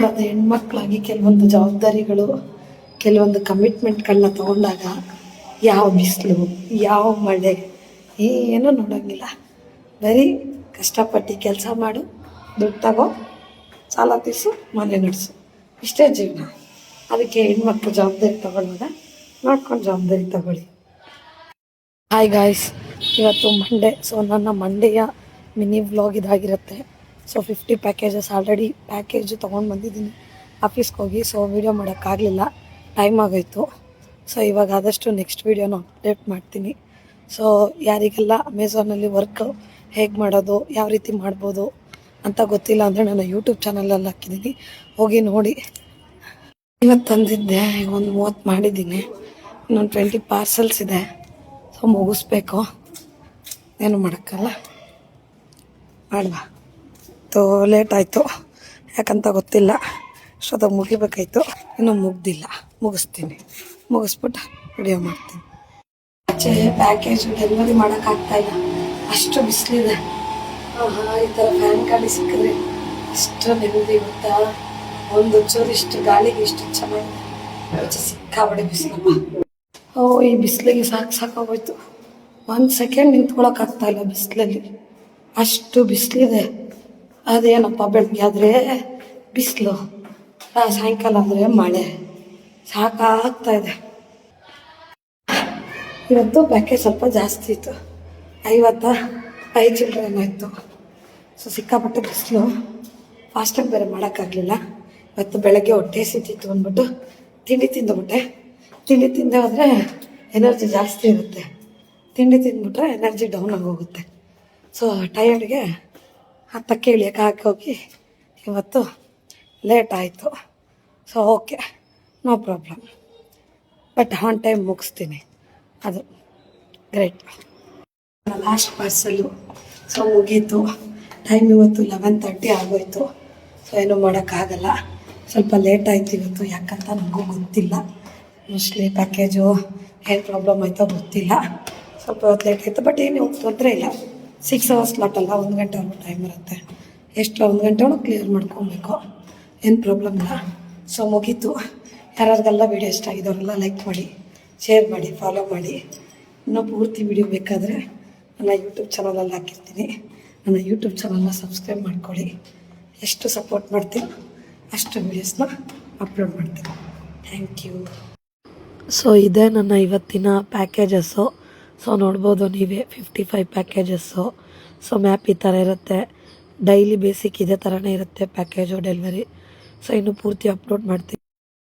ಅದು ಹೆಣ್ಮಕ್ಳಾಗಿ ಕೆಲವೊಂದು ಜವಾಬ್ದಾರಿಗಳು ಕೆಲವೊಂದು ಕಮಿಟ್ಮೆಂಟ್ಗಳನ್ನ ತೊಗೊಂಡಾಗ ಯಾವ ಬಿಸಿಲು ಯಾವ ಮಳೆ ಏನೂ ನೋಡೋಂಗಿಲ್ಲ. ಬರೀ ಕಷ್ಟಪಟ್ಟು ಕೆಲಸ ಮಾಡು, ದುಡ್ಡು ತಗೋ, ಸಾಲ ತೀರಿಸು, ಮನೆ ನಡೆಸು, ಇಷ್ಟೇ ಜೀವನ. ಅದಕ್ಕೆ ಹೆಣ್ಮಕ್ಳು ಜವಾಬ್ದಾರಿ ತೊಗೊಳ್ಳೋದ ನೋಡ್ಕೊಂಡು ಜವಾಬ್ದಾರಿ ತಗೊಳ್ಳಿ. ಹಾಯ್ ಗಾಯ್ಸ್, ಇವತ್ತು ಮಂಡೇ. ಸೊ ನನ್ನ ಮಂಡೆಯ ಮಿನಿ ವ್ಲಾಗ್ ಇದಾಗಿರುತ್ತೆ. ಸೊ 50 ಪ್ಯಾಕೇಜಸ್ ಆಲ್ರೆಡಿ ಪ್ಯಾಕೇಜು ತೊಗೊಂಡು ಬಂದಿದ್ದೀನಿ ಆಫೀಸ್ಗೆ ಹೋಗಿ. ಸೊ ವೀಡಿಯೋ ಮಾಡೋಕ್ಕಾಗಲಿಲ್ಲ, ಟೈಮ್ ಆಗೋಯ್ತು. ಸೊ ಇವಾಗ ಆದಷ್ಟು ನೆಕ್ಸ್ಟ್ ವೀಡಿಯೋನ ಅಪ್ಡೇಟ್ ಮಾಡ್ತೀನಿ. ಸೊ ಯಾರಿಗೆಲ್ಲ ಅಮೆಝಾನಲ್ಲಿ ವರ್ಕ್ ಹೇಗೆ ಮಾಡೋದು, ಯಾವ ರೀತಿ ಮಾಡ್ಬೋದು ಅಂತ ಗೊತ್ತಿಲ್ಲ ಅಂದರೆ ನಾನು ಯೂಟ್ಯೂಬ್ ಚಾನಲಲ್ಲಿ ಹಾಕಿದ್ದೀನಿ, ಹೋಗಿ ನೋಡಿ. ಇವತ್ತು ತಂದಿದ್ದೆ, ಒಂದು 30 ಮಾಡಿದ್ದೀನಿ, ಇನ್ನೊಂದು 20 ಪಾರ್ಸಲ್ಸ್ ಇದೆ. ಸೊ ಮುಗಿಸ್ಬೇಕು, ಏನು ಮಾಡೋಕ್ಕಲ್ಲ, ಮಾಡುವ. ಲೇಟ್ ಆಯಿತು, ಯಾಕಂತ ಗೊತ್ತಿಲ್ಲ. ಅಷ್ಟೊತ್ತಾಗ ಮುಗಿಬೇಕಾಯ್ತು, ಇನ್ನೂ ಮುಗ್ದಿಲ್ಲ. ಮುಗಿಸ್ತೀನಿ, ಮುಗಿಸ್ಬಿಟ್ಟು ವಿಡಿಯೋ ಮಾಡ್ತೀನಿ. ಆಚೆ ಪ್ಯಾಕೇಜು ಡೆಲಿವರಿ ಮಾಡೋಕ್ಕಾಗ್ತಾಯಿಲ್ಲ, ಅಷ್ಟು ಬಿಸಿಲಿದೆ. ಈ ಥರ ಫ್ಯಾನ್ ಗಾಳಿ ಸಿಕ್ಕಿದ್ರೆ ಇಷ್ಟು ನೆಮ್ಮದಿ ಗೊತ್ತಾ. ಒಂದು ಚೂರು ಇಷ್ಟು ಗಾಳಿಗೆ ಇಷ್ಟು ಚೆನ್ನಾಗಿದೆ. ಸಿಕ್ಕಾಬಡೆ ಬಿಸಿಲಪ್ಪ. ಈ ಬಿಸಿಲಿಗೆ ಸಾಕಾಗೋಯ್ತು. 1 ಸೆಕೆಂಡ್ ನಿಂತ್ಕೊಳ್ಳೋಕ್ಕಾಗ್ತಾಯಿಲ್ಲ ಬಿಸಿಲಲ್ಲಿ, ಅಷ್ಟು ಬಿಸಿಲಿದೆ. ಅದೇನಪ್ಪ ಬೆಳಗ್ಗೆ ಆದರೆ ಬಿಸಿಲು, ಸಾಯಂಕಾಲ ಆದರೆ ಮಳೆ, ಸಾಕಾಗ್ತಾಯಿದೆ. ಇವತ್ತು ಪ್ಯಾಕೇಜ್ ಸ್ವಲ್ಪ ಜಾಸ್ತಿ ಇತ್ತು, 55 ಚಿಲ್ಡ್ರನ್ ಇತ್ತು. ಸೊ ಸಿಕ್ಕಾಪಟ್ಟೆ ಬಿಸಿಲು, ಫಾಸ್ಟಾಗಿ ಬೇರೆ ಮಾಡೋಕ್ಕಾಗಲಿಲ್ಲ. ಇವತ್ತು ಬೆಳಗ್ಗೆ ಹೊಟ್ಟೆ ಸಿಟ್ಟಿತ್ತು ಅಂದ್ಬಿಟ್ಟು ತಿಂಡಿ ತಿಂದುಬಿಟ್ಟೆ. ತಿಂಡಿ ತಿಂದೆ ಹೋದರೆ ಎನರ್ಜಿ ಜಾಸ್ತಿ ಇರುತ್ತೆ, ತಿಂಡಿ ತಿಂದ್ಬಿಟ್ರೆ ಎನರ್ಜಿ ಡೌನ್ ಆಗೋಗುತ್ತೆ. ಸೊ ಟಯರ್ಡ್ಗೆ ಹತ್ತಕ್ಕೆ ಇಳಿಯೋಕೆ ಹೋಗಿ ಇವತ್ತು ಲೇಟ್ ಆಯಿತು. So okay, no problem, but on time ಮುಗಿಸ್ತೀನಿ, ಅದು ಗ್ರೇಟ್. ಲಾಸ್ಟ್ ಪಾರ್ಸಲು ಸೊ ಮುಗೀತು. ಟೈಮ್ ಇವತ್ತು 11:30 ಆಗೋಯ್ತು. ಸೊ ಏನೂ ಮಾಡೋಕ್ಕಾಗಲ್ಲ, ಸ್ವಲ್ಪ ಲೇಟ್ ಆಯಿತು ಇವತ್ತು, ಯಾಕಂತ ನನಗೂ ಗೊತ್ತಿಲ್ಲ. ಮೋಸ್ಟ್ಲಿ ಪ್ಯಾಕೇಜು ಏನು ಪ್ರಾಬ್ಲಮ್ ಆಯಿತೋ ಗೊತ್ತಿಲ್ಲ, ಸ್ವಲ್ಪ ಹೊತ್ತು ಲೇಟ್ ಆಯಿತು. ಬಟ್ ಏನು ತೊಂದರೆ ಇಲ್ಲ, 6 ಅವರ್ಸ್ ಸ್ಲಾಟ್ ಅಲ್ಲ, 1 ಗಂಟೆವರೆಗೂ ಟೈಮ್ ಇರುತ್ತೆ. ಎಷ್ಟು 1 ಗಂಟೆ ಒಳಗೆ ಕ್ಲಿಯರ್ ಮಾಡ್ಕೊಬೇಕು, ಏನು ಪ್ರಾಬ್ಲಮ್ ಇಲ್ಲ. ಸೊ ಮುಗೀತು. ಯಾರಿಗೆಲ್ಲ ವೀಡಿಯೋ ಇಷ್ಟ ಆಗಿದ್ದವರೆಲ್ಲ ಲೈಕ್ ಮಾಡಿ, ಶೇರ್ ಮಾಡಿ, ಫಾಲೋ ಮಾಡಿ. ಇನ್ನೂ ಪೂರ್ತಿ ವೀಡಿಯೋ ಬೇಕಾದರೆ ನನ್ನ ಯೂಟ್ಯೂಬ್ ಚಾನಲಲ್ಲಿ ಹಾಕಿರ್ತೀನಿ, ನನ್ನ ಯೂಟ್ಯೂಬ್ ಚಾನಲ್ನ ಸಬ್ಸ್ಕ್ರೈಬ್ ಮಾಡ್ಕೊಳ್ಳಿ. ಎಷ್ಟು ಸಪೋರ್ಟ್ ಮಾಡ್ತೀನಿ ಅಷ್ಟು ವೀಡಿಯೋಸ್ನ ಅಪ್ಲೋಡ್ ಮಾಡ್ತೀನಿ. Thank you. ಸೊ ಇದೇ ನನ್ನ ಇವತ್ತಿನ ಪ್ಯಾಕೇಜಸ್ಸು. ಸೊ ನೋಡ್ಬೋದು ನೀವೇ 55 ಪ್ಯಾಕೇಜಸ್ಸು. ಸೊ ಮ್ಯಾಪ್ ಈ ಥರ ಇರುತ್ತೆ, ಡೈಲಿ ಬೇಸಿಕ್ ಇದೇ ಥರನೇ ಇರುತ್ತೆ ಪ್ಯಾಕೇಜು ಡೆಲಿವರಿ. ಸೊ ಇನ್ನು ಪೂರ್ತಿ ಅಪ್ಲೋಡ್ ಮಾಡ್ತೀನಿ.